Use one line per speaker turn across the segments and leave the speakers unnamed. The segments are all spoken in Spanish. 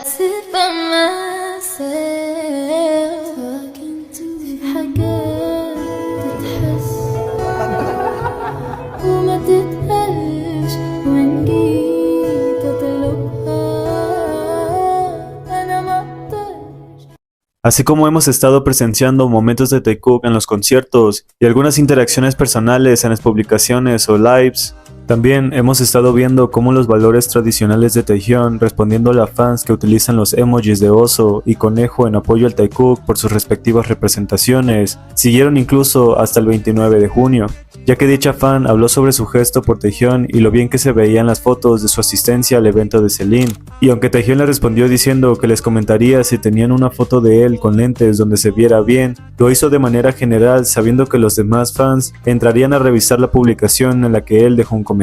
sit by myself talking to في حاجات تتحس وما تتقالش وإن جيت أطلبها أنا مقدرش.
Así como hemos estado presenciando momentos de Taekook en los conciertos y algunas interacciones personales en las publicaciones o lives, también hemos estado viendo cómo los valores tradicionales de Taehyun respondiendo a fans que utilizan los emojis de oso y conejo en apoyo al Taekook por sus respectivas representaciones, siguieron incluso hasta el 29 de junio, ya que dicha fan habló sobre su gesto por Taehyun y lo bien que se veían las fotos de su asistencia al evento de Celine, y aunque Taehyun le respondió diciendo que les comentaría si tenían una foto de él con lentes donde se viera bien, lo hizo de manera general sabiendo que los demás fans entrarían a revisar la publicación en la que él dejó un comentario,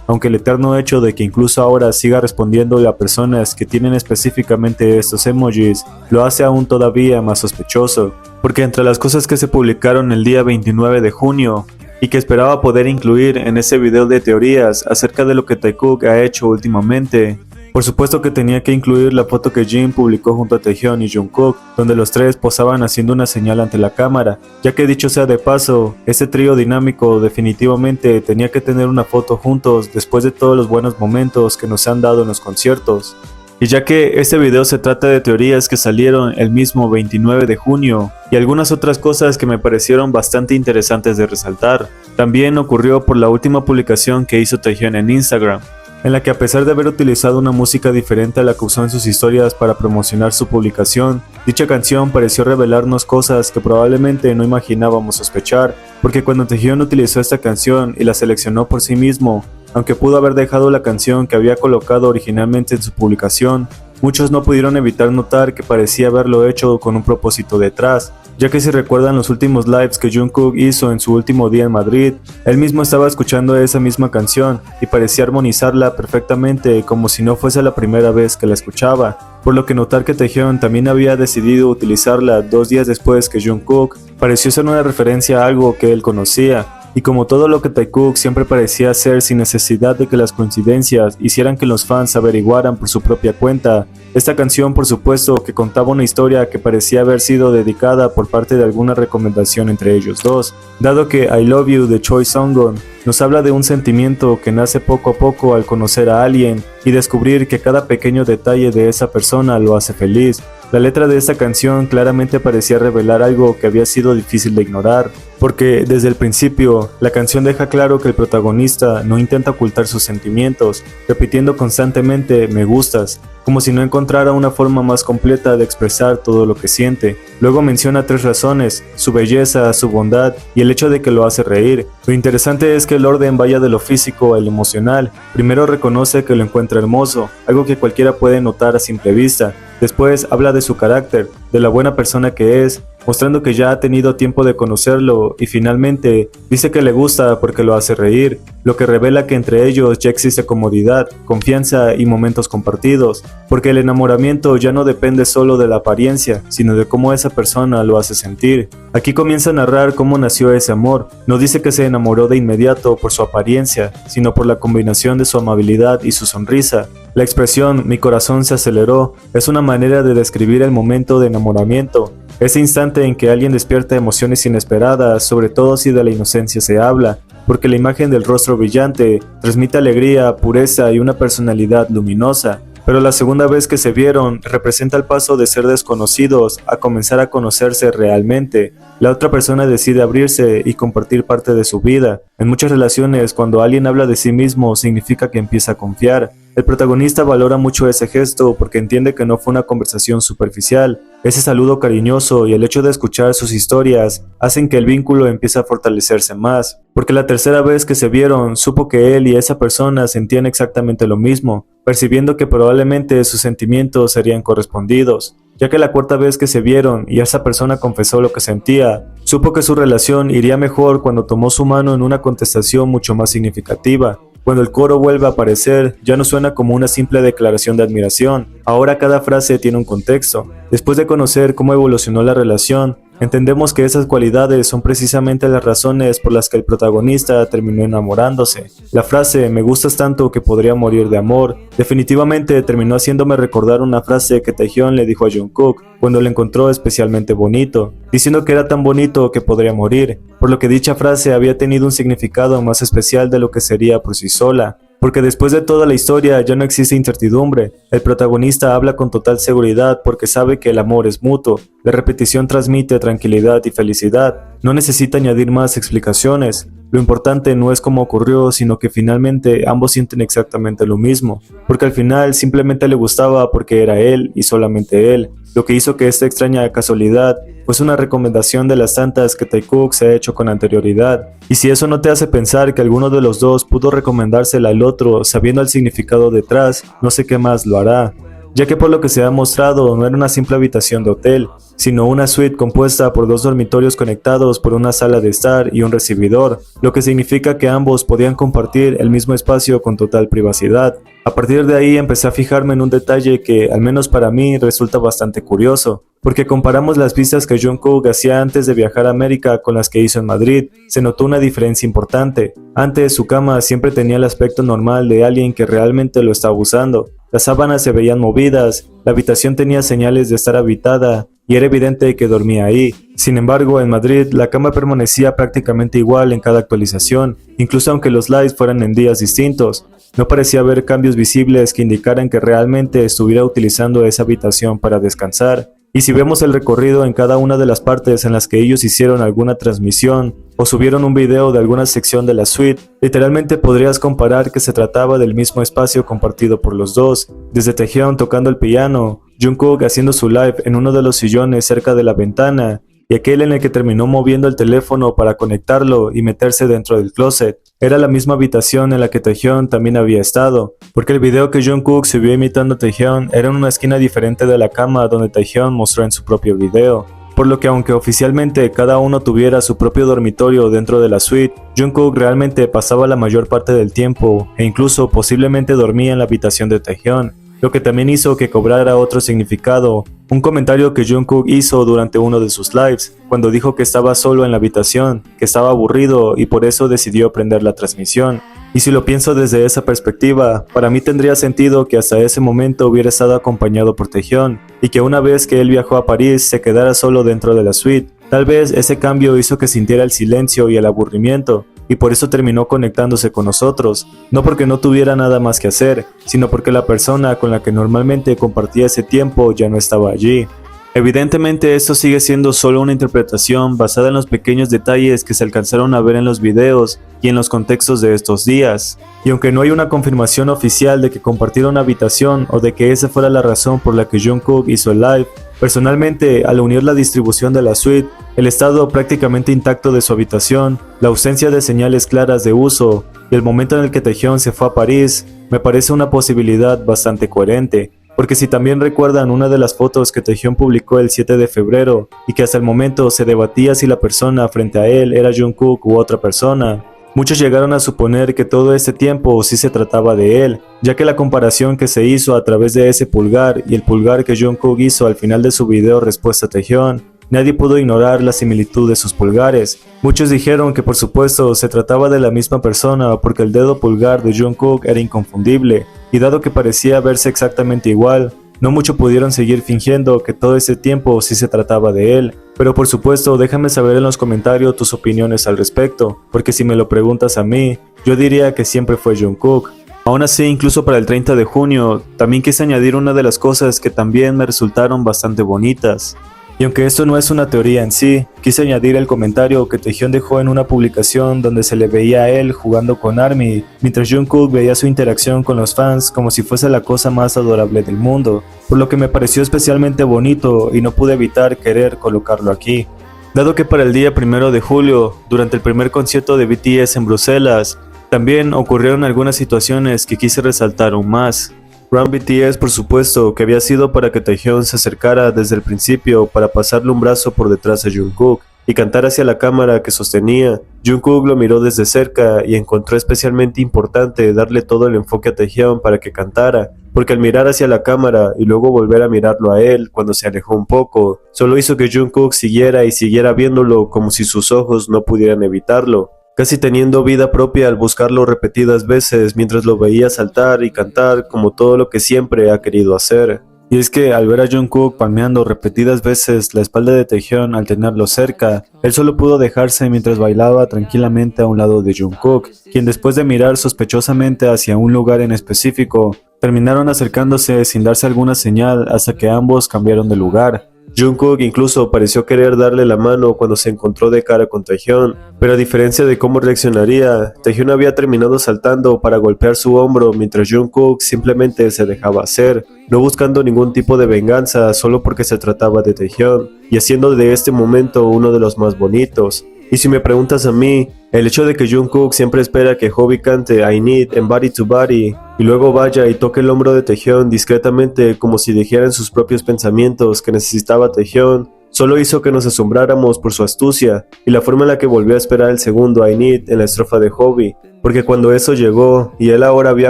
aunque el eterno hecho de que incluso ahora siga respondiendo a personas que tienen específicamente estos emojis lo hace aún todavía más sospechoso, porque entre las cosas que se publicaron el día 29 de junio y que esperaba poder incluir en ese video de teorías acerca de lo que Taekook ha hecho últimamente, por supuesto que tenía que incluir la foto que Jin publicó junto a Taehyun y Jungkook, donde los tres posaban haciendo una señal ante la cámara, ya que dicho sea de paso, ese trío dinámico definitivamente tenía que tener una foto juntos después de todos los buenos momentos que nos han dado en los conciertos. Y ya que este video se trata de teorías que salieron el mismo 29 de junio y algunas otras cosas que me parecieron bastante interesantes de resaltar, también ocurrió por la última publicación que hizo Taehyun en Instagram, en la que a pesar de haber utilizado una música diferente a la que usó en sus historias para promocionar su publicación, dicha canción pareció revelarnos cosas que probablemente no imaginábamos sospechar, porque cuando Taehyun utilizó esta canción y la seleccionó por sí mismo, aunque pudo haber dejado la canción que había colocado originalmente en su publicación, muchos no pudieron evitar notar que parecía haberlo hecho con un propósito detrás, ya que si recuerdan los últimos lives que Jungkook hizo en su último día en Madrid, él mismo estaba escuchando esa misma canción y parecía armonizarla perfectamente como si no fuese la primera vez que la escuchaba, por lo que notar que Taehyun también había decidido utilizarla 2 días después que Jungkook pareció ser una referencia a algo que él conocía. Y como todo lo que Taekook siempre parecía hacer sin necesidad de que las coincidencias hicieran que los fans averiguaran por su propia cuenta, esta canción por supuesto que contaba una historia que parecía haber sido dedicada por parte de alguna recomendación entre ellos dos, dado que I Love You de Choi Sung-gun nos habla de un sentimiento que nace poco a poco al conocer a alguien y descubrir que cada pequeño detalle de esa persona lo hace feliz. La letra de esta canción claramente parecía revelar algo que había sido difícil de ignorar, porque desde el principio la canción deja claro que el protagonista no intenta ocultar sus sentimientos, repitiendo constantemente "me gustas", como si no encontrara una forma más completa de expresar todo lo que siente. Luego menciona 3 razones: su belleza, su bondad y el hecho de que lo hace reír. Lo interesante es que el orden vaya de lo físico al emocional. Primero reconoce que lo encuentra hermoso, algo que cualquiera puede notar a simple vista. Después habla de su carácter, de la buena persona que es, mostrando que ya ha tenido tiempo de conocerlo, y finalmente dice que le gusta porque lo hace reír, lo que revela que entre ellos ya existe comodidad, confianza y momentos compartidos, porque el enamoramiento ya no depende solo de la apariencia, sino de cómo esa persona lo hace sentir. Aquí comienza a narrar cómo nació ese amor. No dice que se enamoró de inmediato por su apariencia, sino por la combinación de su amabilidad y su sonrisa. La expresión "mi corazón se aceleró" es una manera de describir el momento de enamoramiento, ese instante en que alguien despierta emociones inesperadas, sobre todo si de la inocencia se habla, porque la imagen del rostro brillante transmite alegría, pureza y una personalidad luminosa. Pero la segunda vez que se vieron representa el paso de ser desconocidos a comenzar a conocerse realmente. La otra persona decide abrirse y compartir parte de su vida. En muchas relaciones, cuando alguien habla de sí mismo, significa que empieza a confiar. El protagonista valora mucho ese gesto porque entiende que no fue una conversación superficial. Ese saludo cariñoso y el hecho de escuchar sus historias hacen que el vínculo empiece a fortalecerse más, porque la tercera vez que se vieron supo que él y esa persona sentían exactamente lo mismo, percibiendo que probablemente sus sentimientos serían correspondidos. Ya que la 4ª vez que se vieron y esa persona confesó lo que sentía, supo que su relación iría mejor cuando tomó su mano en una contestación mucho más significativa. Cuando el coro vuelve a aparecer, ya no suena como una simple declaración de admiración, ahora cada frase tiene un contexto. Después de conocer cómo evolucionó la relación, entendemos que esas cualidades son precisamente las razones por las que el protagonista terminó enamorándose. La frase "me gustas tanto que podría morir de amor" definitivamente terminó haciéndome recordar una frase que Taehyung le dijo a Jungkook cuando lo encontró especialmente bonito, diciendo que era tan bonito que podría morir, por lo que dicha frase había tenido un significado más especial de lo que sería por sí sola. Porque después de toda la historia ya no existe incertidumbre, el protagonista habla con total seguridad porque sabe que el amor es mutuo, la repetición transmite tranquilidad y felicidad, no necesita añadir más explicaciones, lo importante no es cómo ocurrió sino que finalmente ambos sienten exactamente lo mismo, porque al final simplemente le gustaba porque era él y solamente él, lo que hizo que esta extraña casualidad fuese una recomendación de las tantas que Taekook se ha hecho con anterioridad. Y si eso no te hace pensar que alguno de los dos pudo recomendársela al otro sabiendo el significado detrás, no sé qué más lo hará. Ya que por lo que se ha mostrado no era una simple habitación de hotel, sino una suite compuesta por 2 dormitorios conectados por una sala de estar y un recibidor, lo que significa que ambos podían compartir el mismo espacio con total privacidad. A partir de ahí empecé a fijarme en un detalle que, al menos para mí, resulta bastante curioso, porque comparamos las vistas que Jungkook hacía antes de viajar a América con las que hizo en Madrid, se notó una diferencia importante. Antes su cama siempre tenía el aspecto normal de alguien que realmente lo estaba usando. Las sábanas se veían movidas, la habitación tenía señales de estar habitada y era evidente que dormía ahí. Sin embargo, en Madrid la cama permanecía prácticamente igual en cada actualización, incluso aunque los lives fueran en días distintos. No parecía haber cambios visibles que indicaran que realmente estuviera utilizando esa habitación para descansar. Y si vemos el recorrido en cada una de las partes en las que ellos hicieron alguna transmisión o subieron un video de alguna sección de la suite, literalmente podrías comparar que se trataba del mismo espacio compartido por los dos, desde Taehyung tocando el piano, Jungkook haciendo su live en uno de los sillones cerca de la ventana, y aquel en el que terminó moviendo el teléfono para conectarlo y meterse dentro del closet. Era la misma habitación en la que Taehyung también había estado, porque el video que Jungkook subió imitando a Taehyung era en una esquina diferente de la cama donde Taehyung mostró en su propio video. Por lo que aunque oficialmente cada uno tuviera su propio dormitorio dentro de la suite, Jungkook realmente pasaba la mayor parte del tiempo e incluso posiblemente dormía en la habitación de Taehyung, lo que también hizo que cobrara otro significado, un comentario que Jungkook hizo durante uno de sus lives, cuando dijo que estaba solo en la habitación, que estaba aburrido y por eso decidió prender la transmisión. Y si lo pienso desde esa perspectiva, para mí tendría sentido que hasta ese momento hubiera estado acompañado por Taehyung, y que una vez que él viajó a París se quedara solo dentro de la suite. Tal vez ese cambio hizo que sintiera el silencio y el aburrimiento, y por eso terminó conectándose con nosotros, no porque no tuviera nada más que hacer, sino porque la persona con la que normalmente compartía ese tiempo ya no estaba allí. Evidentemente esto sigue siendo solo una interpretación basada en los pequeños detalles que se alcanzaron a ver en los videos y en los contextos de estos días. Y aunque no hay una confirmación oficial de que compartieron habitación o de que esa fuera la razón por la que Jungkook hizo el live, personalmente al unir la distribución de la suite, el estado prácticamente intacto de su habitación, la ausencia de señales claras de uso y el momento en el que Taehyung se fue a París, me parece una posibilidad bastante coherente. Porque si también recuerdan una de las fotos que Taehyung publicó el 7 de febrero y que hasta el momento se debatía si la persona frente a él era Jungkook u otra persona, muchos llegaron a suponer que todo este tiempo sí se trataba de él, ya que la comparación que se hizo a través de ese pulgar y el pulgar que Jungkook hizo al final de su video respuesta a Taehyung, nadie pudo ignorar la similitud de sus pulgares. Muchos dijeron que por supuesto se trataba de la misma persona porque el dedo pulgar de Jungkook era inconfundible, y dado que parecía verse exactamente igual, no mucho pudieron seguir fingiendo que todo ese tiempo sí se trataba de él. Pero por supuesto déjame saber en los comentarios tus opiniones al respecto, porque si me lo preguntas a mí, yo diría que siempre fue Jungkook. Aún así, incluso para el 30 de junio, también quise añadir una de las cosas que también me resultaron bastante bonitas. Y aunque esto no es una teoría en sí, quise añadir el comentario que Taehyung dejó en una publicación donde se le veía a él jugando con ARMY, mientras Jungkook veía su interacción con los fans como si fuese la cosa más adorable del mundo, por lo que me pareció especialmente bonito y no pude evitar querer colocarlo aquí. Dado que para el día 1 de julio, durante el primer concierto de BTS en Bruselas, también ocurrieron algunas situaciones que quise resaltar aún más. Run BTS, por supuesto, que había sido para que Taehyung se acercara desde el principio para pasarle un brazo por detrás a Jungkook y cantar hacia la cámara que sostenía. Jungkook lo miró desde cerca y encontró especialmente importante darle todo el enfoque a Taehyung para que cantara, porque al mirar hacia la cámara y luego volver a mirarlo a él cuando se alejó un poco, solo hizo que Jungkook siguiera y siguiera viéndolo como si sus ojos no pudieran evitarlo, casi teniendo vida propia al buscarlo repetidas veces mientras lo veía saltar y cantar como todo lo que siempre ha querido hacer. Y es que al ver a Jungkook palmeando repetidas veces la espalda de Taehyung al tenerlo cerca, él solo pudo dejarse mientras bailaba tranquilamente a un lado de Jungkook, quien después de mirar sospechosamente hacia un lugar en específico, terminaron acercándose sin darse alguna señal hasta que ambos cambiaron de lugar. Jungkook incluso pareció querer darle la mano cuando se encontró de cara con Taehyung, pero a diferencia de cómo reaccionaría, Taehyung había terminado saltando para golpear su hombro mientras Jungkook simplemente se dejaba hacer, no buscando ningún tipo de venganza solo porque se trataba de Taehyung, y haciendo de este momento uno de los más bonitos. Y si me preguntas a mí, el hecho de que Jungkook siempre espera que Hobi cante I Need en Body to Body y luego vaya y toque el hombro de Taehyung discretamente como si dijera en sus propios pensamientos que necesitaba Taehyung, solo hizo que nos asombráramos por su astucia y la forma en la que volvió a esperar el segundo I Need en la estrofa de Hobi, porque cuando eso llegó y él ahora había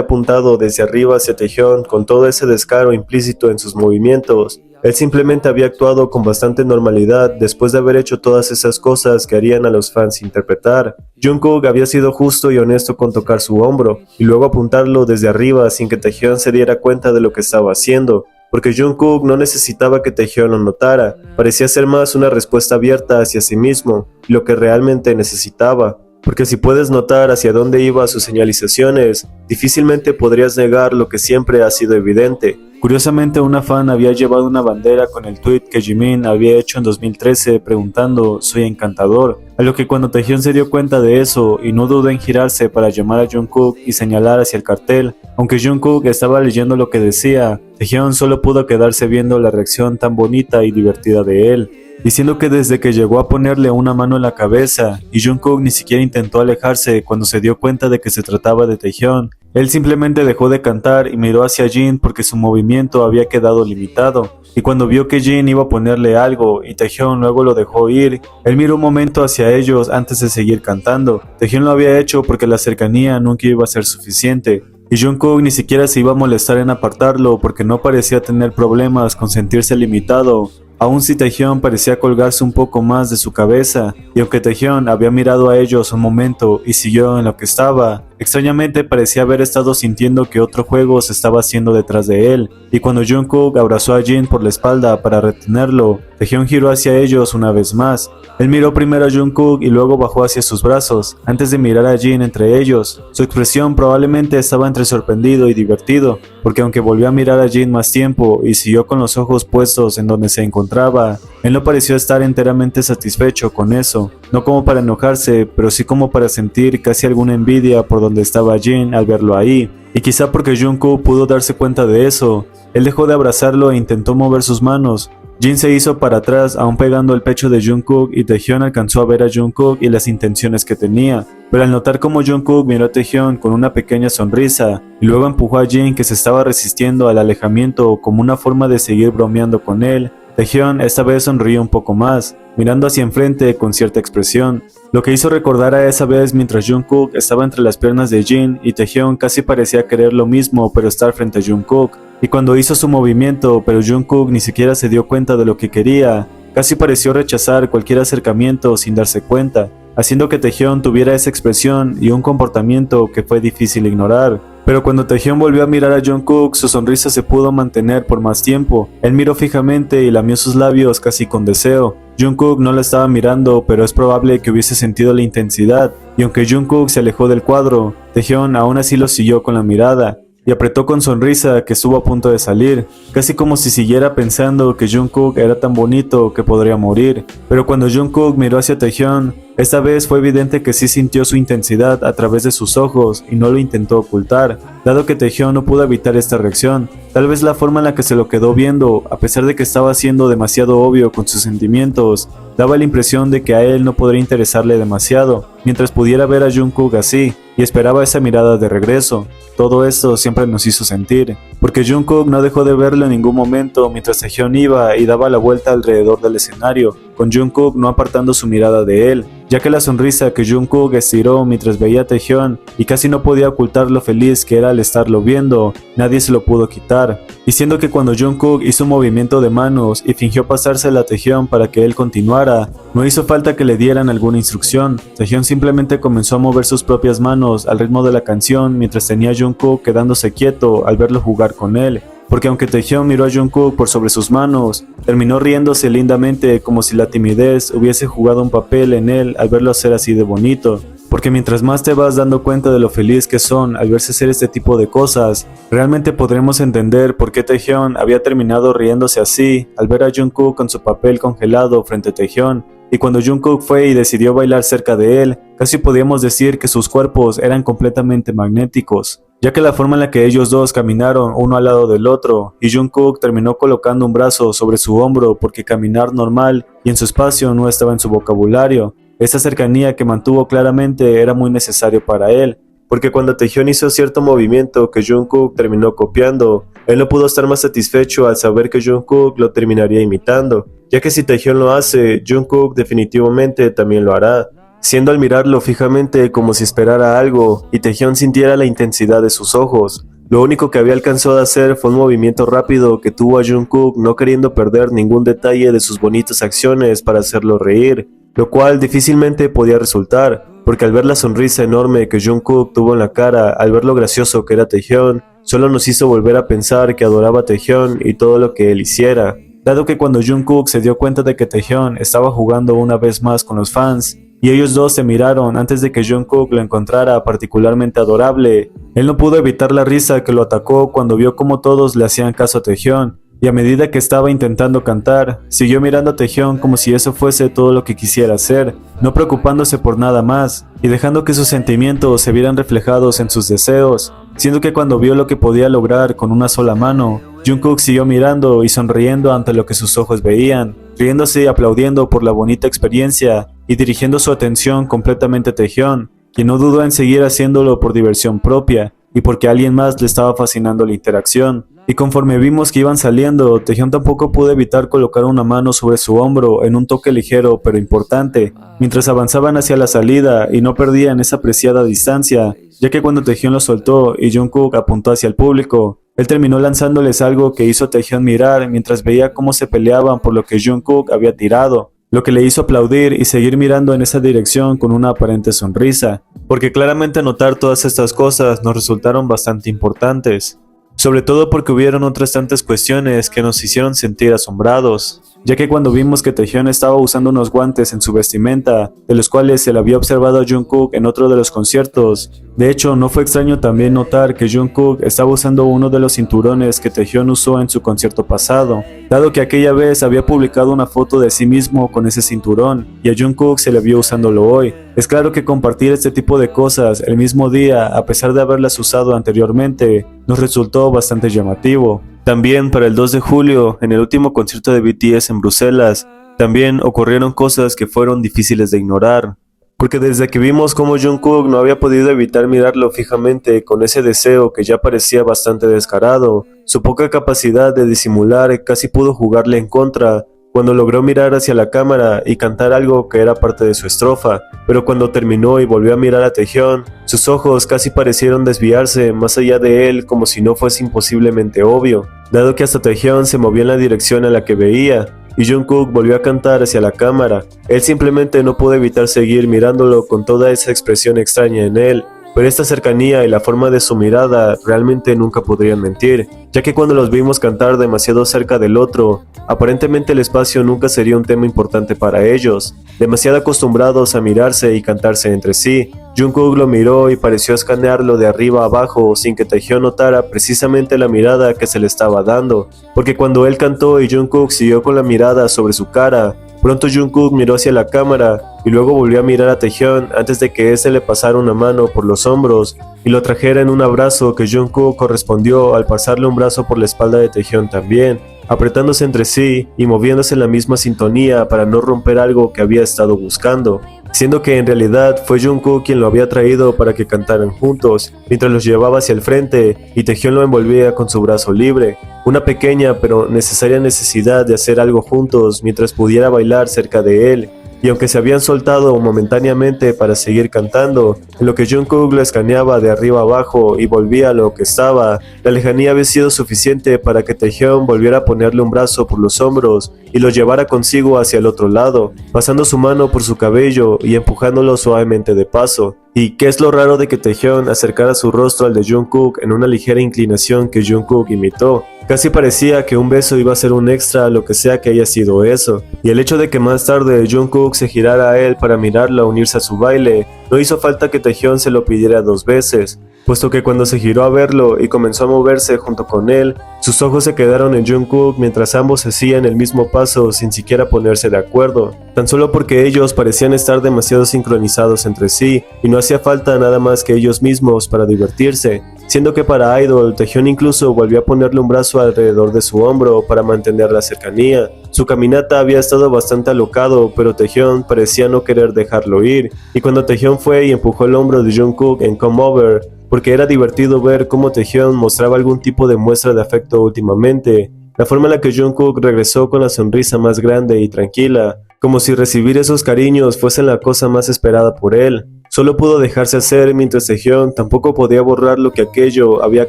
apuntado desde arriba hacia Taehyung con todo ese descaro implícito en sus movimientos, él simplemente había actuado con bastante normalidad después de haber hecho todas esas cosas que harían a los fans interpretar. Jungkook había sido justo y honesto con tocar su hombro y luego apuntarlo desde arriba sin que Taehyung se diera cuenta de lo que estaba haciendo, porque Jungkook no necesitaba que Taehyung lo notara, parecía ser más una respuesta abierta hacia sí mismo, lo que realmente necesitaba. Porque si puedes notar hacia dónde iban sus señalizaciones, difícilmente podrías negar lo que siempre ha sido evidente. Curiosamente, una fan había llevado una bandera con el tweet que Jimin había hecho en 2013 preguntando "Soy encantador", a lo que cuando Taehyung se dio cuenta de eso y no dudó en girarse para llamar a Jungkook y señalar hacia el cartel, aunque Jungkook estaba leyendo lo que decía, Taehyung solo pudo quedarse viendo la reacción tan bonita y divertida de él, diciendo que desde que llegó a ponerle una mano en la cabeza y Jungkook ni siquiera intentó alejarse cuando se dio cuenta de que se trataba de Taehyung, él simplemente dejó de cantar y miró hacia Jin porque su movimiento había quedado limitado, y cuando vio que Jin iba a ponerle algo y Taehyung luego lo dejó ir, él miró un momento hacia ellos antes de seguir cantando. Taehyung lo había hecho porque la cercanía nunca iba a ser suficiente, y Jungkook ni siquiera se iba a molestar en apartarlo porque no parecía tener problemas con sentirse limitado, aun si Taehyung parecía colgarse un poco más de su cabeza, y aunque Taehyung había mirado a ellos un momento y siguió en lo que estaba, extrañamente parecía haber estado sintiendo que otro juego se estaba haciendo detrás de él, y cuando Jungkook abrazó a Jin por la espalda para retenerlo, Taehyung giró hacia ellos una vez más. Él miró primero a Jungkook y luego bajó hacia sus brazos, antes de mirar a Jin entre ellos. Su expresión probablemente estaba entre sorprendido y divertido, porque aunque volvió a mirar a Jin más tiempo y siguió con los ojos puestos en donde se encontraba, él no pareció estar enteramente satisfecho con eso, no como para enojarse, pero sí como para sentir casi alguna envidia por donde estaba Jin al verlo ahí, y quizá porque Jungkook pudo darse cuenta de eso, él dejó de abrazarlo e intentó mover sus manos. Jin se hizo para atrás aún pegando el pecho de Jungkook y Taehyung alcanzó a ver a Jungkook y las intenciones que tenía, pero al notar cómo Jungkook miró a Taehyung con una pequeña sonrisa y luego empujó a Jin que se estaba resistiendo al alejamiento como una forma de seguir bromeando con él, Taehyung esta vez sonrió un poco más, mirando hacia enfrente con cierta expresión, lo que hizo recordar a esa vez mientras Jungkook estaba entre las piernas de Jin y Taehyung casi parecía querer lo mismo pero estar frente a Jungkook, y cuando hizo su movimiento pero Jungkook ni siquiera se dio cuenta de lo que quería, casi pareció rechazar cualquier acercamiento sin darse cuenta, haciendo que Taehyung tuviera esa expresión y un comportamiento que fue difícil ignorar. Pero cuando Taehyung volvió a mirar a Jungkook, su sonrisa se pudo mantener por más tiempo. Él miró fijamente y lamió sus labios casi con deseo. Jungkook no la estaba mirando, pero es probable que hubiese sentido la intensidad, y aunque Jungkook se alejó del cuadro, Taehyung aún así lo siguió con la mirada, y apretó con sonrisa que estuvo a punto de salir, casi como si siguiera pensando que Jungkook era tan bonito que podría morir. Pero cuando Jungkook miró hacia Taehyung, esta vez fue evidente que sí sintió su intensidad a través de sus ojos y no lo intentó ocultar, dado que Taehyung no pudo evitar esta reacción. Tal vez la forma en la que se lo quedó viendo, a pesar de que estaba siendo demasiado obvio con sus sentimientos, daba la impresión de que a él no podría interesarle demasiado, mientras pudiera ver a Jungkook así, y esperaba esa mirada de regreso. Todo esto siempre nos hizo sentir porque Jungkook no dejó de verlo en ningún momento mientras Taehyung iba y daba la vuelta alrededor del escenario, con Jungkook no apartando su mirada de él, ya que la sonrisa que Jungkook estiró mientras veía a Taehyung y casi no podía ocultar lo feliz que era al estarlo viendo, nadie se lo pudo quitar, diciendo que cuando Jungkook hizo un movimiento de manos y fingió pasársela a Taehyung para que él continuara, no hizo falta que le dieran alguna instrucción. Taehyung simplemente comenzó a mover sus propias manos al ritmo de la canción mientras tenía a Jungkook quedándose quieto al verlo jugar con él, porque aunque Taehyung miró a Jungkook por sobre sus manos, terminó riéndose lindamente como si la timidez hubiese jugado un papel en él al verlo hacer así de bonito. Porque mientras más te vas dando cuenta de lo feliz que son al verse hacer este tipo de cosas, realmente podremos entender por qué Taehyung había terminado riéndose así al ver a Jungkook con su papel congelado frente a Taehyung. Y cuando Jungkook fue y decidió bailar cerca de él, casi podíamos decir que sus cuerpos eran completamente magnéticos, ya que la forma en la que ellos dos caminaron uno al lado del otro, y Jungkook terminó colocando un brazo sobre su hombro porque caminar normal y en su espacio no estaba en su vocabulario. Esa cercanía que mantuvo claramente era muy necesario para él, porque cuando Taehyung hizo cierto movimiento que Jungkook terminó copiando, él no pudo estar más satisfecho al saber que Jungkook lo terminaría imitando, ya que si Taehyung lo hace, Jungkook definitivamente también lo hará, siendo al mirarlo fijamente como si esperara algo y Taehyung sintiera la intensidad de sus ojos. Lo único que había alcanzado a hacer fue un movimiento rápido que tuvo a Jungkook no queriendo perder ningún detalle de sus bonitas acciones para hacerlo reír, lo cual difícilmente podía resultar, porque al ver la sonrisa enorme que Jungkook tuvo en la cara al ver lo gracioso que era Taehyung, solo nos hizo volver a pensar que adoraba a Taehyung y todo lo que él hiciera, dado que cuando Jungkook se dio cuenta de que Taehyung estaba jugando una vez más con los fans, y ellos dos se miraron antes de que Jungkook lo encontrara particularmente adorable, él no pudo evitar la risa que lo atacó cuando vio cómo todos le hacían caso a Taehyung, y a medida que estaba intentando cantar, siguió mirando a Taehyung como si eso fuese todo lo que quisiera hacer, no preocupándose por nada más, y dejando que sus sentimientos se vieran reflejados en sus deseos, siendo que cuando vio lo que podía lograr con una sola mano, Jungkook siguió mirando y sonriendo ante lo que sus ojos veían, riéndose y aplaudiendo por la bonita experiencia, y dirigiendo su atención completamente a Taehyung, quien no dudó en seguir haciéndolo por diversión propia, y porque a alguien más le estaba fascinando la interacción. Y conforme vimos que iban saliendo, Taehyung tampoco pudo evitar colocar una mano sobre su hombro en un toque ligero pero importante, mientras avanzaban hacia la salida y no perdían esa preciada distancia, ya que cuando Taehyung lo soltó y Jungkook apuntó hacia el público, él terminó lanzándoles algo que hizo a Taehyung mirar mientras veía cómo se peleaban por lo que Jungkook había tirado, lo que le hizo aplaudir y seguir mirando en esa dirección con una aparente sonrisa, porque claramente notar todas estas cosas nos resultaron bastante importantes. Sobre todo porque hubieron otras tantas cuestiones que nos hicieron sentir asombrados, ya que cuando vimos que Taehyung estaba usando unos guantes en su vestimenta, de los cuales se le había observado a Jungkook en otro de los conciertos, de hecho no fue extraño también notar que Jungkook estaba usando uno de los cinturones que Taehyung usó en su concierto pasado, dado que aquella vez había publicado una foto de sí mismo con ese cinturón, y a Jungkook se le vio usándolo hoy. Es claro que compartir este tipo de cosas el mismo día, a pesar de haberlas usado anteriormente, nos resultó bastante llamativo. También para el 2 de julio, en el último concierto de BTS en Bruselas, también ocurrieron cosas que fueron difíciles de ignorar. Porque desde que vimos cómo Jungkook no había podido evitar mirarlo fijamente con ese deseo que ya parecía bastante descarado, su poca capacidad de disimular casi pudo jugarle en contra, cuando logró mirar hacia la cámara y cantar algo que era parte de su estrofa, pero cuando terminó y volvió a mirar a Taehyung, sus ojos casi parecieron desviarse más allá de él como si no fuese imposiblemente obvio, dado que hasta Taehyung se movió en la dirección a la que veía, y Jungkook volvió a cantar hacia la cámara. Él simplemente no pudo evitar seguir mirándolo con toda esa expresión extraña en él, pero esta cercanía y la forma de su mirada realmente nunca podrían mentir, ya que cuando los vimos cantar demasiado cerca del otro, aparentemente el espacio nunca sería un tema importante para ellos, demasiado acostumbrados a mirarse y cantarse entre sí. Jungkook lo miró y pareció escanearlo de arriba a abajo sin que Taehyung notara precisamente la mirada que se le estaba dando, porque cuando él cantó y Jungkook siguió con la mirada sobre su cara, pronto Jungkook miró hacia la cámara y luego volvió a mirar a Taehyung antes de que éste le pasara una mano por los hombros y lo trajera en un abrazo que Jungkook correspondió al pasarle un brazo por la espalda de Taehyung también, apretándose entre sí y moviéndose en la misma sintonía para no romper algo que había estado buscando. siendo que en realidad fue Jungkook quien lo había traído para que cantaran juntos, mientras los llevaba hacia el frente y Taehyung lo envolvía con su brazo libre. Una pequeña pero necesaria necesidad de hacer algo juntos mientras pudiera bailar cerca de él. Y aunque se habían soltado momentáneamente para seguir cantando, en lo que Jungkook lo escaneaba de arriba abajo y volvía a lo que estaba, la lejanía había sido suficiente para que Taehyung volviera a ponerle un brazo por los hombros y lo llevara consigo hacia el otro lado, pasando su mano por su cabello y empujándolo suavemente de paso. ¿Y qué es lo raro de que Taehyung acercara su rostro al de Jungkook en una ligera inclinación que Jungkook imitó? Casi parecía que un beso iba a ser un extra a lo que sea que haya sido eso, y el hecho de que más tarde Jungkook se girara a él para mirarla unirse a su baile, no hizo falta que Taehyung se lo pidiera 2 veces, puesto que cuando se giró a verlo y comenzó a moverse junto con él, sus ojos se quedaron en Jungkook mientras ambos hacían el mismo paso sin siquiera ponerse de acuerdo, tan solo porque ellos parecían estar demasiado sincronizados entre sí y no hacía falta nada más que ellos mismos para divertirse, siendo que para Idol, Taehyung incluso volvió a ponerle un brazo alrededor de su hombro para mantener la cercanía. Su caminata había estado bastante alocado, pero Taehyung parecía no querer dejarlo ir, y cuando Taehyung fue y empujó el hombro de Jungkook en Come Over, porque era divertido ver cómo Taehyung mostraba algún tipo de muestra de afecto últimamente, la forma en la que Jungkook regresó con la sonrisa más grande y tranquila, como si recibir esos cariños fuesen la cosa más esperada por él. Solo pudo dejarse hacer mientras Taehyung tampoco podía borrar lo que aquello había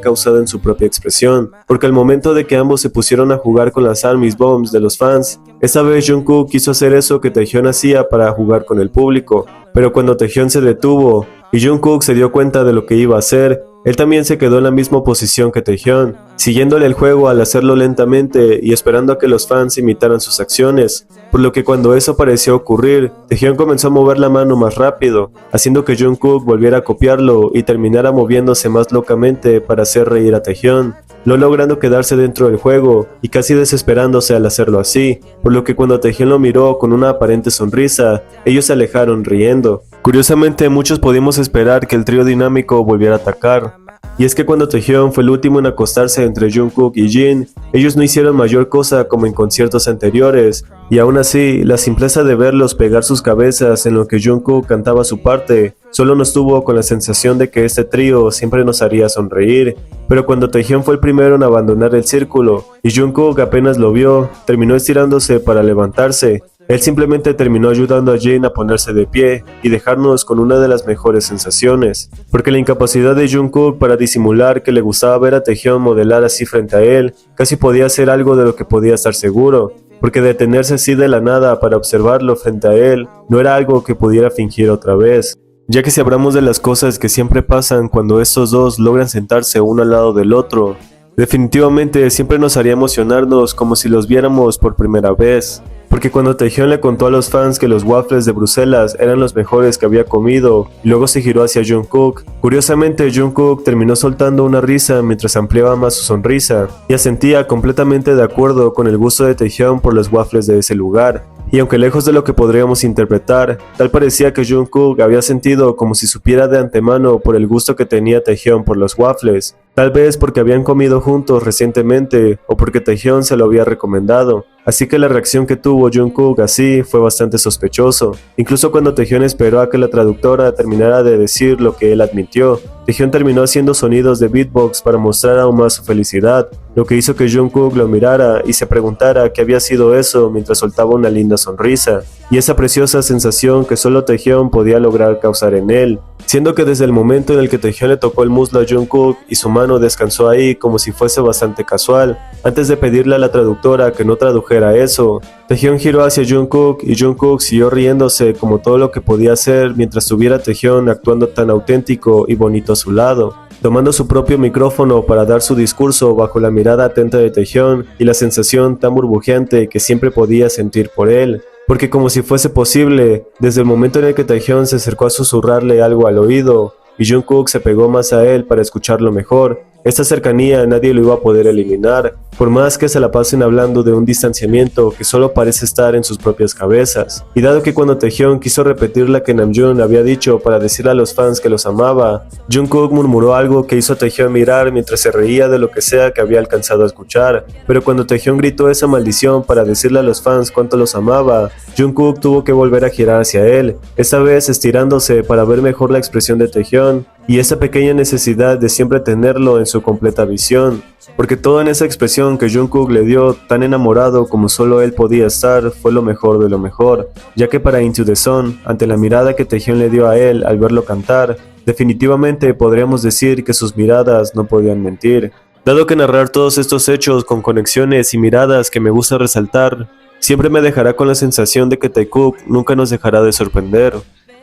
causado en su propia expresión, porque al momento de que ambos se pusieron a jugar con las Army's Bombs de los fans, esta vez Jungkook quiso hacer eso que Taehyung hacía para jugar con el público, pero cuando Taehyung se detuvo y Jungkook se dio cuenta de lo que iba a hacer, él también se quedó en la misma posición que Taehyung, siguiéndole el juego al hacerlo lentamente y esperando a que los fans imitaran sus acciones, por lo que cuando eso pareció ocurrir, Taehyung comenzó a mover la mano más rápido, haciendo que Jungkook volviera a copiarlo y terminara moviéndose más locamente para hacer reír a Taehyung, no logrando quedarse dentro del juego y casi desesperándose al hacerlo así, por lo que cuando Taehyung lo miró con una aparente sonrisa, ellos se alejaron riendo. Curiosamente, muchos podíamos esperar que el trío dinámico volviera a atacar, y es que cuando Taehyung fue el último en acostarse entre Jungkook y Jin, ellos no hicieron mayor cosa como en conciertos anteriores, y aún así, la simpleza de verlos pegar sus cabezas en lo que Jungkook cantaba su parte, solo nos tuvo con la sensación de que este trío siempre nos haría sonreír, pero cuando Taehyung fue el primero en abandonar el círculo, y Jungkook apenas lo vio, terminó estirándose para levantarse. Él simplemente terminó ayudando a Jin a ponerse de pie y dejarnos con una de las mejores sensaciones, porque la incapacidad de Jungkook para disimular que le gustaba ver a Taehyung modelar así frente a él, casi podía ser algo de lo que podía estar seguro, porque detenerse así de la nada para observarlo frente a él no era algo que pudiera fingir otra vez. Ya que si hablamos de las cosas que siempre pasan cuando estos dos logran sentarse uno al lado del otro, definitivamente siempre nos haría emocionarnos como si los viéramos por primera vez. Porque cuando Taehyung le contó a los fans que los waffles de Bruselas eran los mejores que había comido, y luego se giró hacia Jungkook, curiosamente Jungkook terminó soltando una risa mientras ampliaba más su sonrisa, y asentía completamente de acuerdo con el gusto de Taehyung por los waffles de ese lugar. Y aunque lejos de lo que podríamos interpretar, tal parecía que Jungkook había sentido como si supiera de antemano por el gusto que tenía Taehyung por los waffles, tal vez porque habían comido juntos recientemente o porque Taehyung se lo había recomendado. Así que la reacción que tuvo Jungkook así fue bastante sospechoso. Incluso cuando Taehyung esperó a que la traductora terminara de decir lo que él admitió, Taehyung terminó haciendo sonidos de beatbox para mostrar aún más su felicidad, lo que hizo que Jungkook lo mirara y se preguntara qué había sido eso mientras soltaba una linda sonrisa, y esa preciosa sensación que solo Taehyung podía lograr causar en él. Siendo que desde el momento en el que Taehyung le tocó el muslo a Jungkook y su mano descansó ahí como si fuese bastante casual, antes de pedirle a la traductora que no tradujera eso, Taehyung giró hacia Jungkook y Jungkook siguió riéndose como todo lo que podía hacer mientras tuviera a Taehyung actuando tan auténtico y bonito a su lado, tomando su propio micrófono para dar su discurso bajo la mirada atenta de Taehyung y la sensación tan burbujeante que siempre podía sentir por él. Porque como si fuese posible, desde el momento en el que Taehyung se acercó a susurrarle algo al oído, y Jungkook se pegó más a él para escucharlo mejor, esta cercanía nadie lo iba a poder eliminar,
por más que se la pasen hablando de un distanciamiento que solo parece estar en sus propias cabezas. Y dado que cuando Taehyung quiso repetir la que Namjoon había dicho para decirle a los fans que los amaba, Jungkook murmuró algo que hizo a Taehyung mirar mientras se reía de lo que sea que había alcanzado a escuchar. Pero cuando Taehyung gritó esa maldición para decirle a los fans cuánto los amaba, Jungkook tuvo que volver a girar hacia él, esta vez estirándose para ver mejor la expresión de Taehyung y esa pequeña necesidad de siempre tenerlo en su completa visión, porque todo en esa expresión que Jungkook le dio, tan enamorado como solo él podía estar, fue lo mejor de lo mejor, ya que para Into the Sun, ante la mirada que Taehyung le dio a él al verlo cantar, definitivamente podríamos decir que sus miradas no podían mentir. Dado que narrar todos estos hechos con conexiones y miradas que me gusta resaltar, siempre me dejará con la sensación de que Taekook nunca nos dejará de sorprender.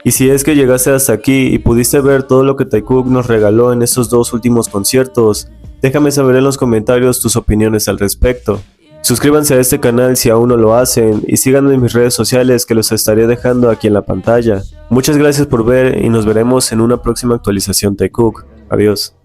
Y si es que llegaste hasta aquí y pudiste ver todo lo que Taekook nos regaló en estos 2 últimos conciertos, déjame saber en los comentarios tus opiniones al respecto. Suscríbanse a este canal si aún no lo hacen y síganme en mis redes sociales que los estaré dejando aquí en la pantalla. Muchas gracias por ver y nos veremos en una próxima actualización Taekook. Adiós.